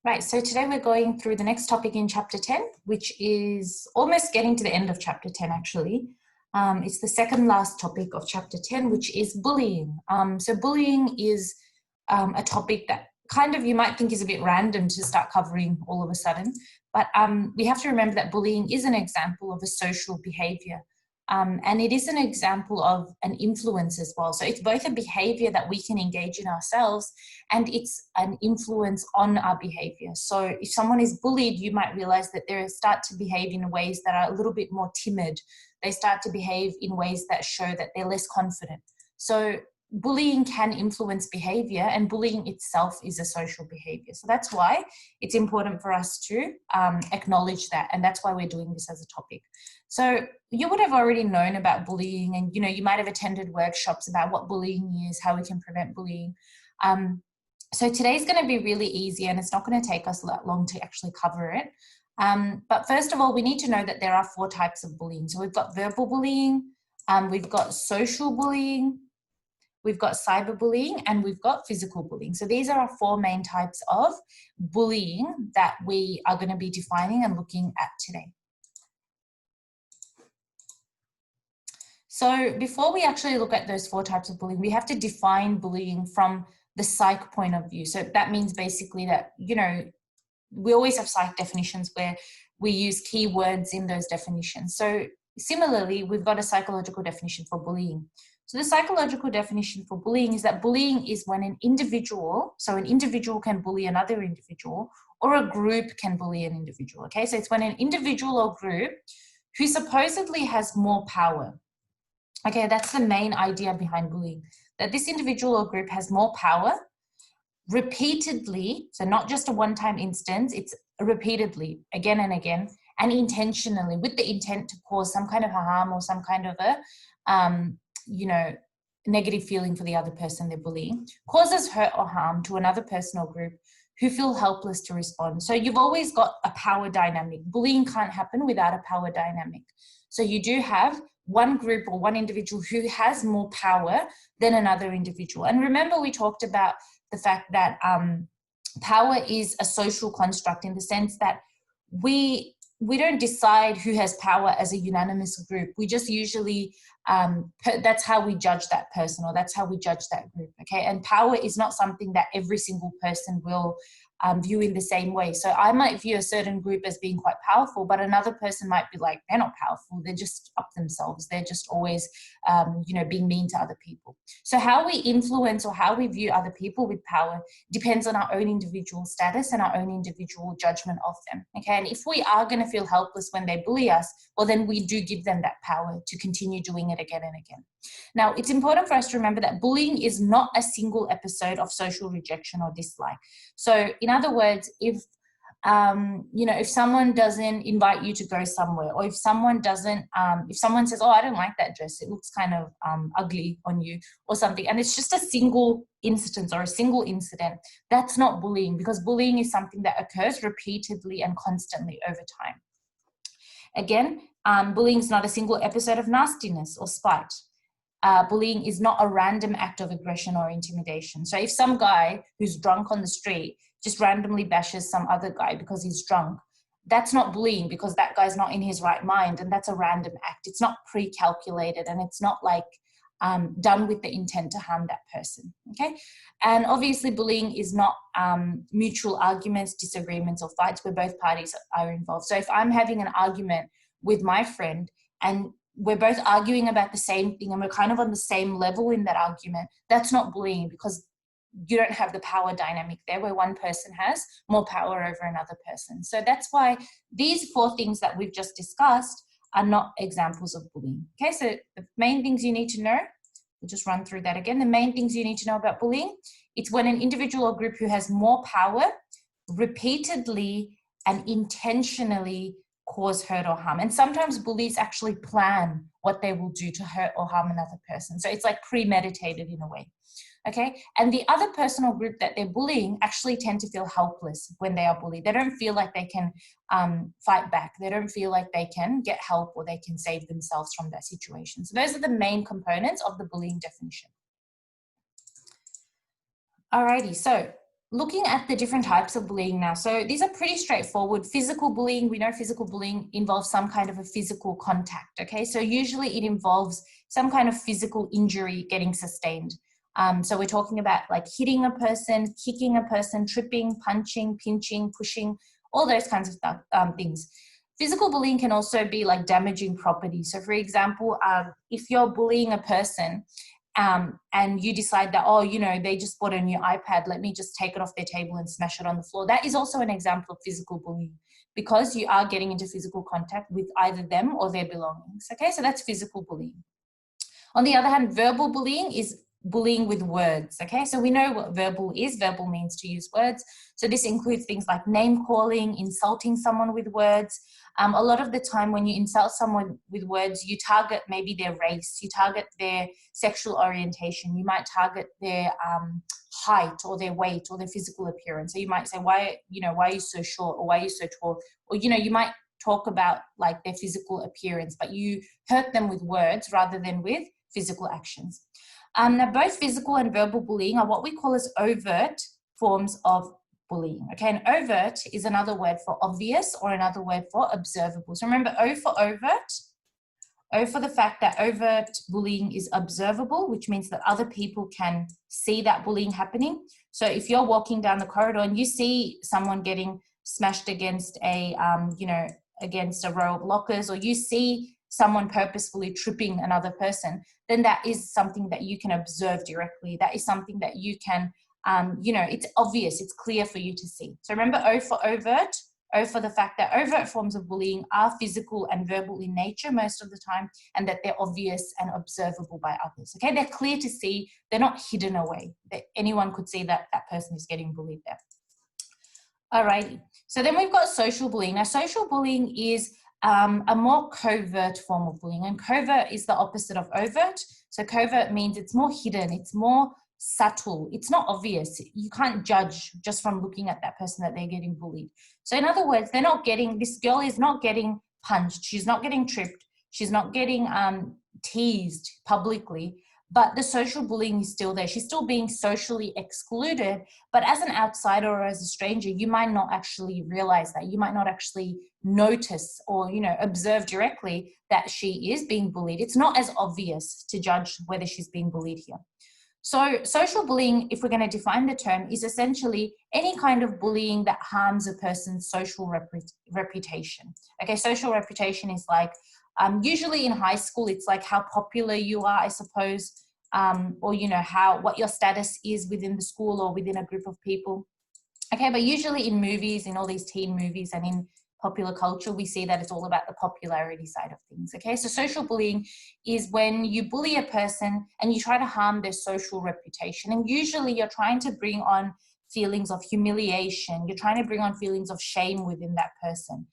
Right, so today we're going through the next topic in chapter 10, which is almost getting to the end of chapter 10 actually. It's the second last topic of chapter 10, which is bullying. So bullying is a topic that kind of you might think is a bit random to start covering all of a sudden, but we have to remember that bullying is an example of a social behavior. And it is an example of an influence as well. So it's both a behavior that we can engage in ourselves and it's an influence on our behavior. So if someone is bullied, you might realize that they start to behave in ways that are a little bit more timid. They start to behave in ways that show that they're less confident. So bullying can influence behavior, and bullying itself is a social behavior. So that's why it's important for us to acknowledge that, and that's why we're doing this as a topic. So you would have already known about bullying, and you might have attended workshops about what bullying is, how we can prevent bullying. So today's going to be really easy, and it's not going to take us that long to actually cover it. But first of all, we need to know that there are 4 types of bullying. So we've got verbal bullying, we've got social bullying, we've got cyberbullying, and we've got physical bullying. So these are our 4 main types of bullying that we are going to be defining and looking at today. So before we actually look at those 4 types of bullying, we have to define bullying from the psych point of view. So that means basically that, we always have psych definitions where we use keywords in those definitions. So similarly, we've got a psychological definition for bullying. So the psychological definition for bullying is that bullying is when an individual can bully another individual, or a group can bully an individual, okay? So it's when an individual or group who supposedly has more power, okay, that's the main idea behind bullying, that this individual or group has more power repeatedly, so not just a one-time instance, it's repeatedly, again and again, and intentionally, with the intent to cause some kind of harm or some kind of a, negative feeling for the other person they're bullying, causes hurt or harm to another person or group who feel helpless to respond. So you've always got a power dynamic. Bullying can't happen without a power dynamic. So you do have one group or one individual who has more power than another individual. And remember, we talked about the fact that power is a social construct, in the sense that we don't decide who has power as a unanimous group. We just usually, that's how we judge that person, or that's how we judge that group, okay? And power is not something that every single person will view in the same way. So I might view a certain group as being quite powerful, but another person might be like, they're not powerful, they're just up themselves, they're just always being mean to other people. So how we influence or how we view other people with power depends on our own individual status and our own individual judgment of them, okay? And if we are going to feel helpless when they bully us, well, then we do give them that power to continue doing it again and again. Now, it's important for us to remember that bullying is not a single episode of social rejection or dislike. So in other words, if someone doesn't invite you to go somewhere, or if someone doesn't, if someone says, oh, I don't like that dress, it looks kind of ugly on you or something, and it's just a single instance or a single incident, that's not bullying, because bullying is something that occurs repeatedly and constantly over time. Again, bullying is not a single episode of nastiness or spite. Bullying is not a random act of aggression or intimidation. So if some guy who's drunk on the street just randomly bashes some other guy because he's drunk, that's not bullying, because that guy's not in his right mind, and that's a random act. It's not pre-calculated, and it's not like done with the intent to harm that person, okay? And obviously bullying is not mutual arguments, disagreements, or fights where both parties are involved. So if I'm having an argument with my friend and we're both arguing about the same thing and we're kind of on the same level in that argument, that's not bullying, because you don't have the power dynamic there where one person has more power over another person. So that's why these 4 things that we've just discussed are not examples of bullying. Okay, so the main things you need to know, we'll just run through that again. The main things you need to know about bullying, it's when an individual or group who has more power repeatedly and intentionally cause hurt or harm. And sometimes bullies actually plan what they will do to hurt or harm another person. So it's like premeditated in a way. Okay, and the other person or group that they're bullying actually tend to feel helpless when they are bullied. They don't feel like they can fight back. They don't feel like they can get help or they can save themselves from that situation. So those are the main components of the bullying definition. Alrighty, so looking at the different types of bullying now. So these are pretty straightforward. Physical bullying, we know physical bullying involves some kind of a physical contact, okay? So usually it involves some kind of physical injury getting sustained. So we're talking about like hitting a person, kicking a person, tripping, punching, pinching, pushing, all those kinds of stuff, things. Physical bullying can also be like damaging property. So for example, if you're bullying a person, and you decide that, oh, they just bought a new iPad, let me just take it off their table and smash it on the floor. That is also an example of physical bullying, because you are getting into physical contact with either them or their belongings. Okay, so that's physical bullying. On the other hand, verbal bullying is bullying with words. Okay, so we know what verbal is. Verbal means to use words. So this includes things like name calling, insulting someone with words. A lot of the time when you insult someone with words, you target maybe their race, you target their sexual orientation, you might target their height or their weight or their physical appearance. So you might say, why are you so short, or why are you so tall? Or, you might talk about like their physical appearance, but you hurt them with words rather than with physical actions. Now, both physical and verbal bullying are what we call as overt forms of bullying. Okay, and overt is another word for obvious, or another word for observable. So remember, O for overt, O for the fact that overt bullying is observable, which means that other people can see that bullying happening. So if you're walking down the corridor and you see someone getting smashed against against a row of lockers, or you see someone purposefully tripping another person, then that is something that you can observe directly. That is something that you can, it's obvious, it's clear for you to see. So remember, O for overt, O for the fact that overt forms of bullying are physical and verbal in nature most of the time, and that they're obvious and observable by others. Okay, they're clear to see, they're not hidden away, that anyone could see that that person is getting bullied there. Alrighty, so then we've got social bullying. Now, social bullying is a more covert form of bullying, and covert is the opposite of overt. So covert means it's more hidden, it's more subtle, it's not obvious. You can't judge just from looking at that person that they're getting bullied. So in other words, this girl is not getting punched, she's not getting tripped, she's not getting teased publicly, but the social bullying is still there. She's still being socially excluded, but as an outsider or as a stranger, you might not actually realize that. You might not actually notice or, observe directly that she is being bullied. It's not as obvious to judge whether she's being bullied here. So social bullying, if we're going to define the term, is essentially any kind of bullying that harms a person's social reputation. Okay, social reputation is like, usually in high school, it's like how popular you are, I suppose, or, what your status is within the school or within a group of people. Okay, but usually in movies, in all these teen movies and in popular culture, we see that it's all about the popularity side of things. Okay, so social bullying is when you bully a person and you try to harm their social reputation. And usually you're trying to bring on feelings of humiliation. You're trying to bring on feelings of shame within that person.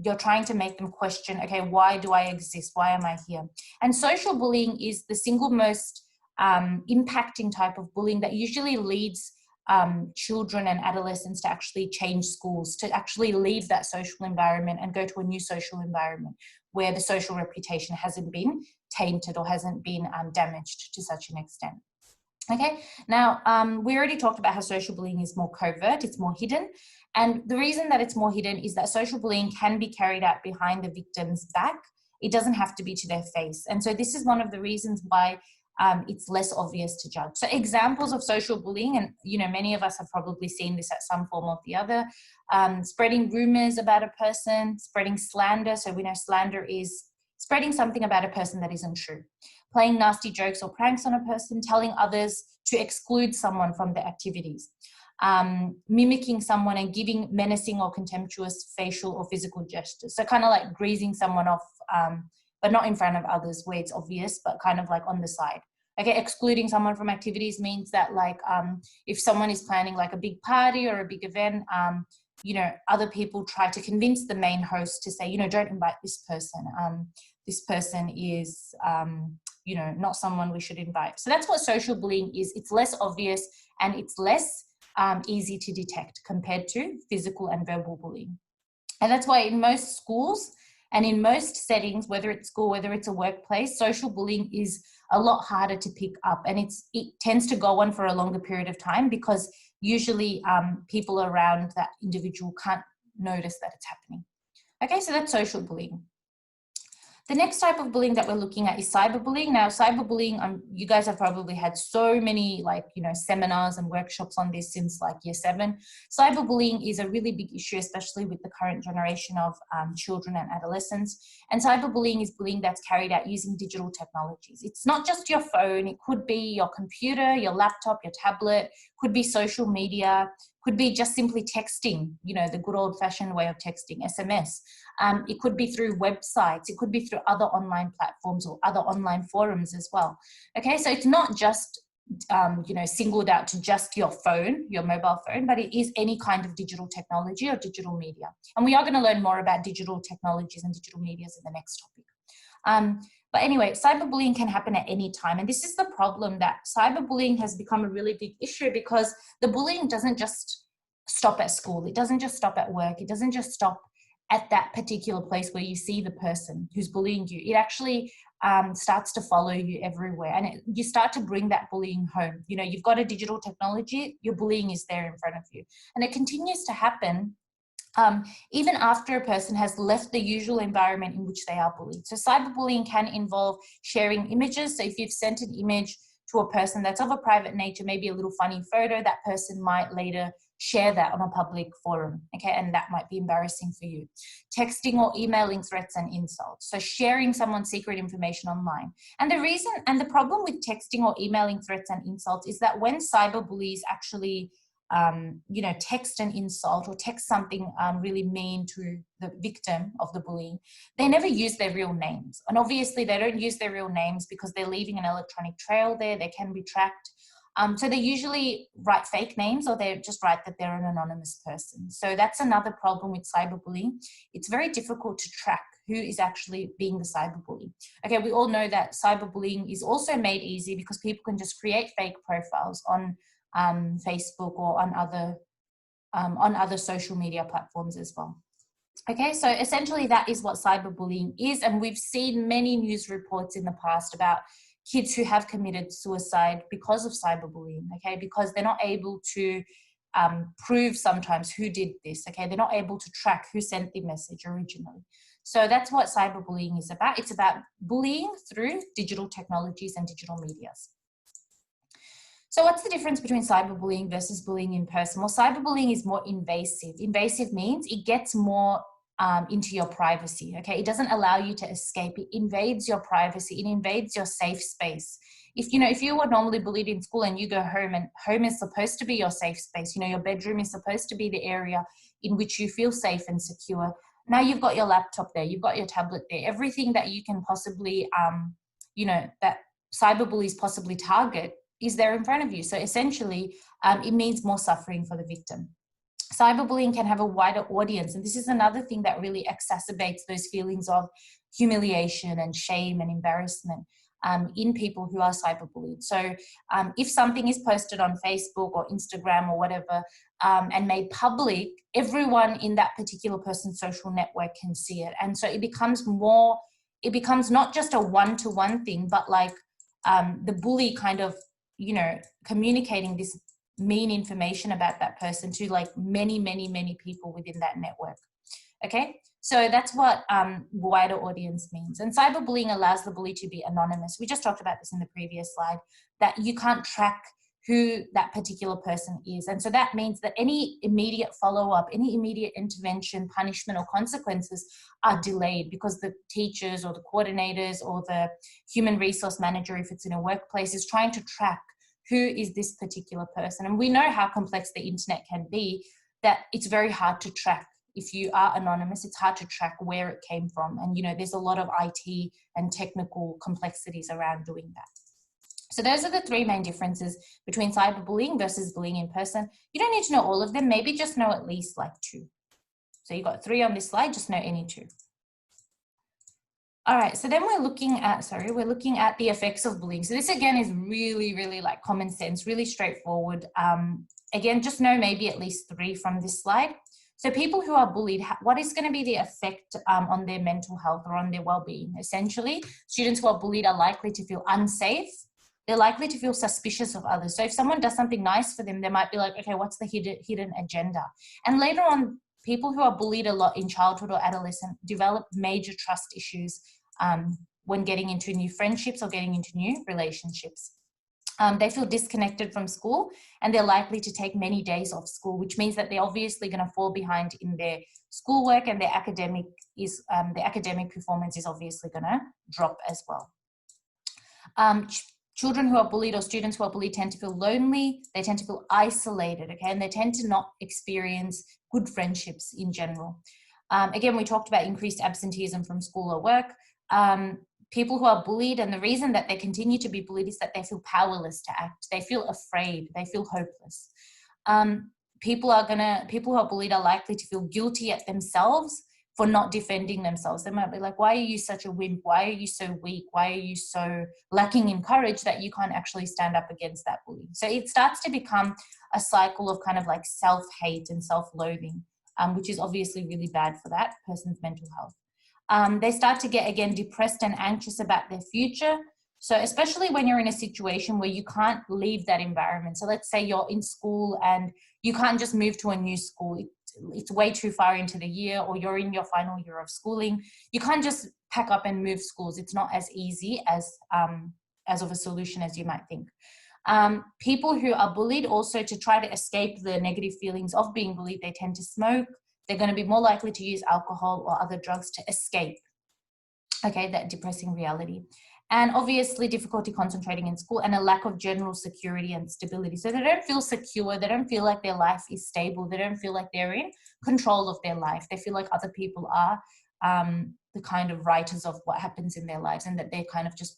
You're trying to make them question, okay, why do I exist? Why am I here? And social bullying is the single most impacting type of bullying that usually leads children and adolescents to actually change schools, to actually leave that social environment and go to a new social environment where the social reputation hasn't been tainted or hasn't been damaged to such an extent. Okay, now we already talked about how social bullying is more covert, it's more hidden. And the reason that it's more hidden is that social bullying can be carried out behind the victim's back. It doesn't have to be to their face. And so this is one of the reasons why it's less obvious to judge. So examples of social bullying, and many of us have probably seen this at some form or the other, spreading rumors about a person, spreading slander. So we know slander is spreading something about a person that isn't true. Playing nasty jokes or pranks on a person, telling others to exclude someone from the activities. Mimicking someone and giving menacing or contemptuous facial or physical gestures. So kind of like greasing someone off, but not in front of others where it's obvious, but kind of like on the side. Okay, excluding someone from activities means that like if someone is planning like a big party or a big event, other people try to convince the main host to say, don't invite this person. This person is, not someone we should invite. So that's what social bullying is. It's less obvious and it's less easy to detect compared to physical and verbal bullying. And that's why in most schools and in most settings, whether it's school, whether it's a workplace, social bullying is a lot harder to pick up, and it tends to go on for a longer period of time because usually people around that individual can't notice that it's happening. Okay, so that's social bullying. The next type of bullying that we're looking at is cyberbullying. Now, cyberbullying, you guys have probably had so many seminars and workshops on this since like year 7. Cyberbullying is a really big issue, especially with the current generation of children and adolescents. And cyberbullying is bullying that's carried out using digital technologies. It's not just your phone. It could be your computer, your laptop, your tablet, could be social media, could be just simply texting, the good old fashioned way of texting, SMS. It could be through websites. It could be through other online platforms or other online forums as well. Okay, so it's not just, singled out to just your phone, your mobile phone, but it is any kind of digital technology or digital media. And we are going to learn more about digital technologies and digital medias in the next topic. But anyway, cyberbullying can happen at any time. And this is the problem, that cyberbullying has become a really big issue because the bullying doesn't just stop at school. It doesn't just stop at work. It doesn't just stop at that particular place where you see the person who's bullying you. It actually starts to follow you everywhere. And you start to bring that bullying home. You've got a digital technology, your bullying is there in front of you. And it continues to happen even after a person has left the usual environment in which they are bullied. So cyberbullying can involve sharing images. So if you've sent an image to a person that's of a private nature, maybe a little funny photo, that person might later share that on a public forum, okay? And that might be embarrassing for you. Texting or emailing threats and insults. So sharing someone's secret information online. And the problem with texting or emailing threats and insults is that when cyberbullies actually text an insult or text something really mean to the victim of the bullying, they never use their real names. And obviously they don't use their real names because they're leaving an electronic trail there. They can be tracked. So they usually write fake names, or they just write that they're an anonymous person. So that's another problem with cyberbullying. It's very difficult to track who is actually being the cyberbully. Okay, we all know that cyberbullying is also made easy because people can just create fake profiles on Facebook or on other social media platforms as well. Okay, so essentially that is what cyberbullying is, and we've seen many news reports in the past about kids who have committed suicide because of cyberbullying, okay, because they're not able to prove sometimes who did this, okay, they're not able to track who sent the message originally. So that's what cyberbullying is about. It's about bullying through digital technologies and digital medias. So what's the difference between cyberbullying versus bullying in person? Well, cyberbullying is more invasive. Invasive means it gets more into your privacy, okay? It doesn't allow you to escape. It invades your privacy. It invades your safe space. If you were normally bullied in school and you go home, and home is supposed to be your safe space, your bedroom is supposed to be the area in which you feel safe and secure. Now you've got your laptop there, you've got your tablet there, everything that you can possibly, that cyberbullies possibly target is there in front of you. So essentially, it means more suffering for the victim. Cyberbullying can have a wider audience, and this is another thing that really exacerbates those feelings of humiliation and shame and embarrassment in people who are cyberbullied. So if something is posted on Facebook or Instagram or whatever and made public, everyone in that particular person's social network can see it. And so it becomes not just a one-to-one thing, but like the bully kind of, communicating this mean information about that person to like many, many, many people within that network. Okay, so that's what wider audience means. And cyberbullying allows the bully to be anonymous. We just talked about this in the previous slide, that you can't track who that particular person is. And so that means that any immediate follow-up, any immediate intervention, punishment or consequences are delayed because the teachers or the coordinators or the human resource manager, if it's in a workplace, is trying to track who is this particular person. And we know how complex the internet can be, that it's very hard to track. If you are anonymous, it's hard to track where it came from. And, there's a lot of IT and technical complexities around doing that. So those are the three main differences between cyberbullying versus bullying in person. You don't need to know all of them, maybe just know at least like 2. So you've got 3 on this slide, just know any 2. All right, so then we're looking at the effects of bullying. So this again is really, really like common sense, really straightforward. Again, just know maybe at least 3 from this slide. So people who are bullied, what is going to be the effect on their mental health or on their well-being? Essentially, students who are bullied are likely to feel unsafe, they're likely to feel suspicious of others. So if someone does something nice for them, they might be like, okay, what's the hidden agenda? And later on, people who are bullied a lot in childhood or adolescence develop major trust issues when getting into new friendships or getting into new relationships. They feel disconnected from school, and they're likely to take many days off school, which means that they're obviously going to fall behind in their schoolwork, and their academic performance is obviously going to drop as well. Children who are bullied or students who are bullied tend to feel lonely, they tend to feel isolated, okay, and they tend to not experience good friendships in general. Again, we talked about increased absenteeism from school or work. People who are bullied, and the reason that they continue to be bullied is that they feel powerless to act. They feel afraid. They feel hopeless. People who are bullied are likely to feel guilty at themselves for not defending themselves. They might be like, why are you such a wimp? Why are you so weak? Why are you so lacking in courage that you can't actually stand up against that bully? So it starts to become a cycle of kind of like self-hate and self-loathing, which is obviously really bad for that person's mental health. They start to get, again, depressed and anxious about their future. So especially when you're in a situation where you can't leave that environment. So let's say you're in school and you can't just move to a new school. It's way too far into the year, or you're in your final year of schooling. You can't just pack up and move schools. It's not as easy as of a solution as you might think. People who are bullied, also, to try to escape the negative feelings of being bullied, they tend to smoke. They're going to be more likely to use alcohol or other drugs to escape, okay, that depressing reality. And obviously difficulty concentrating in school, and a lack of general security and stability. So they don't feel secure. They don't feel like their life is stable. They don't feel like they're in control of their life. They feel like other people are the kind of writers of what happens in their lives, and that they're kind of just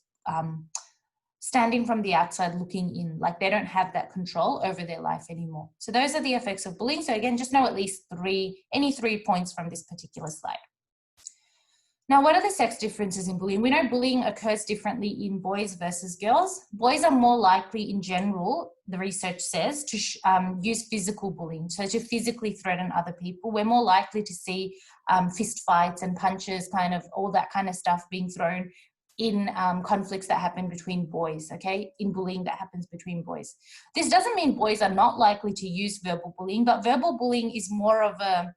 standing from the outside looking in, like they don't have that control over their life anymore. So those are the effects of bullying. So again, just know at least any three points from this particular slide. Now, what are the sex differences in bullying? We know bullying occurs differently in boys versus girls. Boys are more likely in general, the research says, to use physical bullying, so to physically threaten other people. We're more likely to see fist fights and punches, kind of all that kind of stuff being thrown in conflicts that happen between boys, okay, in bullying that happens between boys. This doesn't mean boys are not likely to use verbal bullying, but verbal bullying is more of a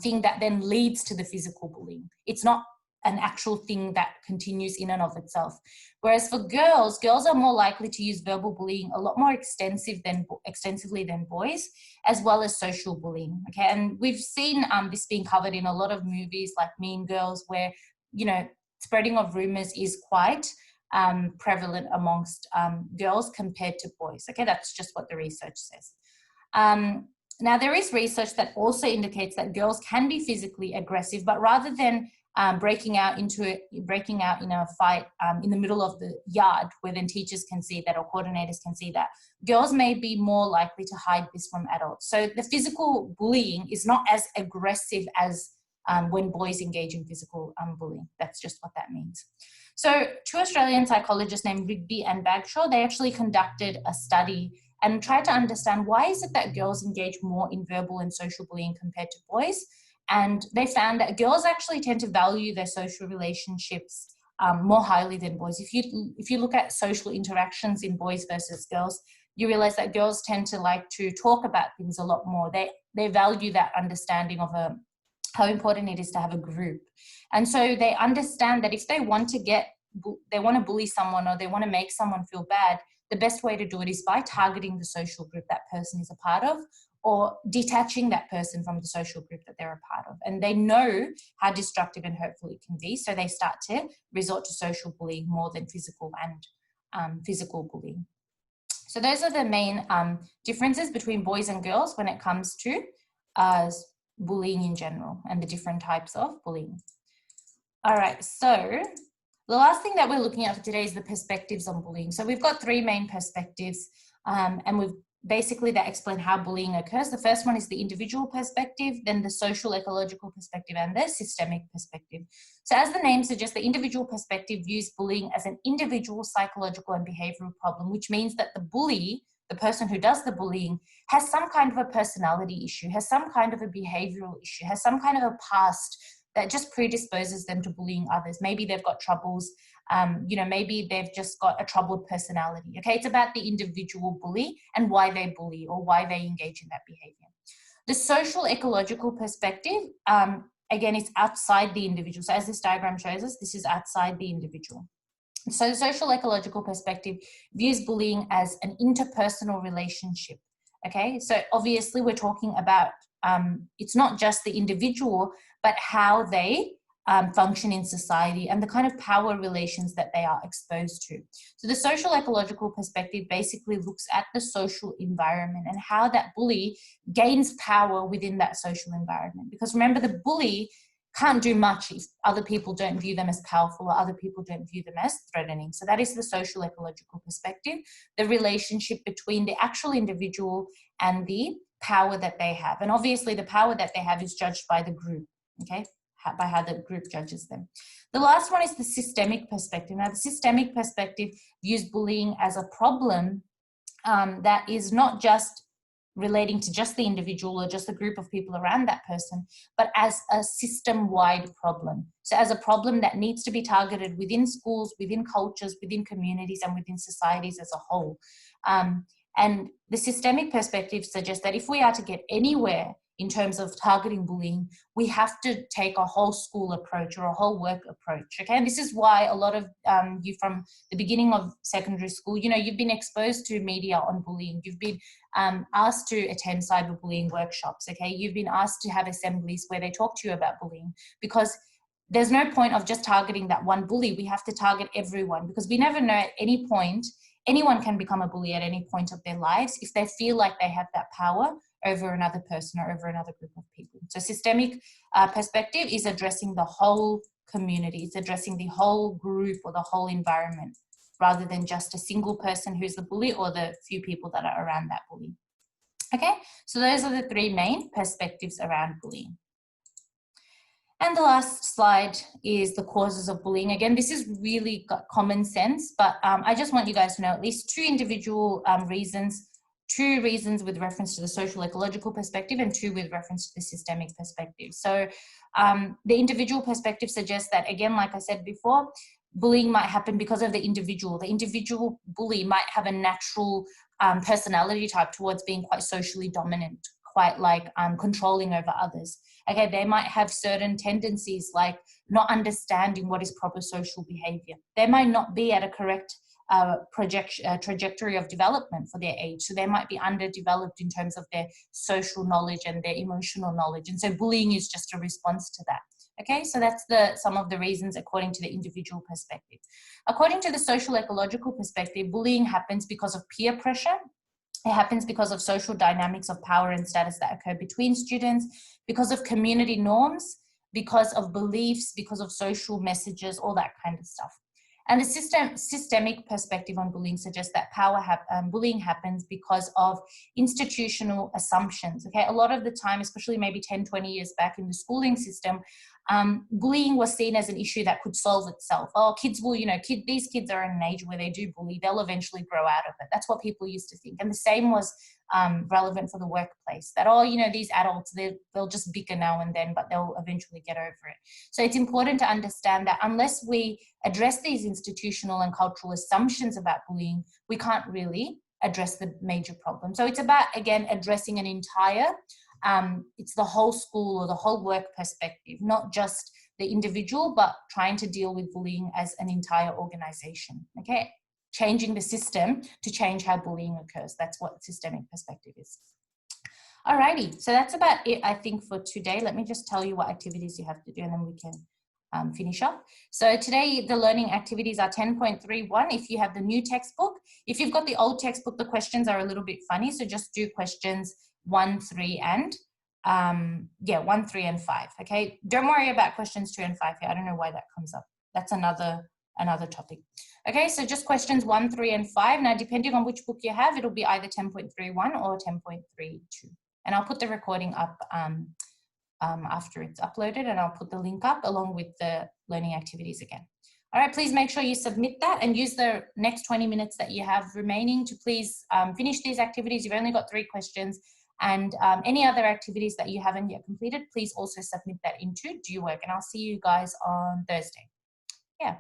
thing that then leads to the physical bullying. It's not an actual thing that continues in and of itself. Whereas for girls are more likely to use verbal bullying a lot more extensively than boys, as well as social bullying, okay? And we've seen this being covered in a lot of movies like Mean Girls, where, you know, spreading of rumors is quite prevalent amongst girls compared to boys. Okay, that's just what the research says. Now, there is research that also indicates that girls can be physically aggressive, but rather than breaking out in a fight in the middle of the yard, where then teachers can see that or coordinators can see that, girls may be more likely to hide this from adults. So the physical bullying is not as aggressive as when boys engage in physical bullying. That's just what that means. So two Australian psychologists named Rigby and Bagshaw, they actually conducted a study and tried to understand why is it that girls engage more in verbal and social bullying compared to boys. And they found that girls actually tend to value their social relationships more highly than boys. If you look at social interactions in boys versus girls, you realize that girls tend to like to talk about things a lot more. They value that understanding of how important it is to have a group. And so they understand that if they want to bully someone, or they want to make someone feel bad, the best way to do it is by targeting the social group that person is a part of, or detaching that person from the social group that they're a part of. And they know how destructive and hurtful it can be, so they start to resort to social bullying more than physical bullying. So those are the main differences between boys and girls when it comes to bullying in general and the different types of bullying. All right, so the last thing that we're looking at for today is the perspectives on bullying. So we've got three main perspectives, and we've basically that explain how bullying occurs. The first one is the individual perspective, then the social ecological perspective, and the systemic perspective. So as the name suggests, the individual perspective views bullying as an individual psychological and behavioral problem, which means that the bully, the person who does the bullying, has some kind of a personality issue, has some kind of a behavioral issue, has some kind of a past that just predisposes them to bullying others. Maybe they've got troubles, maybe they've just got a troubled personality. Okay, it's about the individual bully and why they bully or why they engage in that behavior. The social ecological perspective, again, it's outside the individual. So as this diagram shows us, this is outside the individual. So the social ecological perspective views bullying as an interpersonal relationship. Okay, so obviously we're talking about, it's not just the individual, but how they function in society and the kind of power relations that they are exposed to. So the social ecological perspective basically looks at the social environment and how that bully gains power within that social environment. Because remember, the bully can't do much if other people don't view them as powerful or other people don't view them as threatening. So that is the social ecological perspective, the relationship between the actual individual and the power that they have. And obviously the power that they have is judged by the group, okay, by how the group judges them. The last one is the systemic perspective. Now, the systemic perspective views bullying as a problem that is not just relating to just the individual or just a group of people around that person, but as a system-wide problem. So as a problem that needs to be targeted within schools, within cultures, within communities, and within societies as a whole. And the systemic perspective suggests that if we are to get anywhere in terms of targeting bullying, we have to take a whole school approach or a whole work approach, okay? And this is why a lot of you from the beginning of secondary school, you've been exposed to media on bullying. You've been asked to attend cyberbullying workshops, okay? You've been asked to have assemblies where they talk to you about bullying, because there's no point of just targeting that one bully. We have to target everyone, because we never know at any point, anyone can become a bully at any point of their lives if they feel like they have that power over another person or over another group of people. So systemic perspective is addressing the whole community. It's addressing the whole group or the whole environment, rather than just a single person who's the bully or the few people that are around that bully. Okay, so those are the three main perspectives around bullying. And the last slide is the causes of bullying. Again, this is really common sense, but I just want you guys to know at least two individual reasons, two reasons with reference to the social ecological perspective and two with reference to the systemic perspective. So the individual perspective suggests that, again, like I said before, bullying might happen because of the individual. The individual bully might have a natural personality type towards being quite socially dominant, quite like controlling over others. Okay, they might have certain tendencies like not understanding what is proper social behavior. They might not be at a correct trajectory of development for their age. So they might be underdeveloped in terms of their social knowledge and their emotional knowledge. And so bullying is just a response to that. Okay, so that's some of the reasons according to the individual perspective. According to the social ecological perspective, bullying happens because of peer pressure. It happens because of social dynamics of power and status that occur between students, because of community norms, because of beliefs, because of social messages, all that kind of stuff. And the systemic perspective on bullying suggests that bullying happens because of institutional assumptions. Okay, a lot of the time, especially maybe 10, 20 years back in the schooling system, bullying was seen as an issue that could solve itself. Oh, kids will, these kids are in an age where they do bully, they'll eventually grow out of it. That's what people used to think. And the same was relevant for the workplace, that, these adults, they'll just bicker now and then, but they'll eventually get over it. So it's important to understand that unless we address these institutional and cultural assumptions about bullying, we can't really address the major problem. So it's about, again, addressing an entire, it's the whole school or the whole work perspective, not just the individual, but trying to deal with bullying as an entire organization, okay? Changing the system to change how bullying occurs. That's what systemic perspective is. Alrighty, so that's about it, I think, for today. Let me just tell you what activities you have to do, and then we can finish up. So today the learning activities are 10.31 if you have the new textbook. If you've got the old textbook, the questions are a little bit funny, so just do questions 1, 3, and 1, 3, and 5. Okay, don't worry about questions 2 and 5 here. I don't know why that comes up. That's another topic. Okay, so just questions 1, 3, and 5. Now, depending on which book you have, it'll be either 10.31 or 10.32. And I'll put the recording up after it's uploaded, and I'll put the link up along with the learning activities again. All right, please make sure you submit that and use the next 20 minutes that you have remaining to please finish these activities. You've only got 3 questions. And any other activities that you haven't yet completed, please also submit that into Due Work. And I'll see you guys on Thursday. Yeah.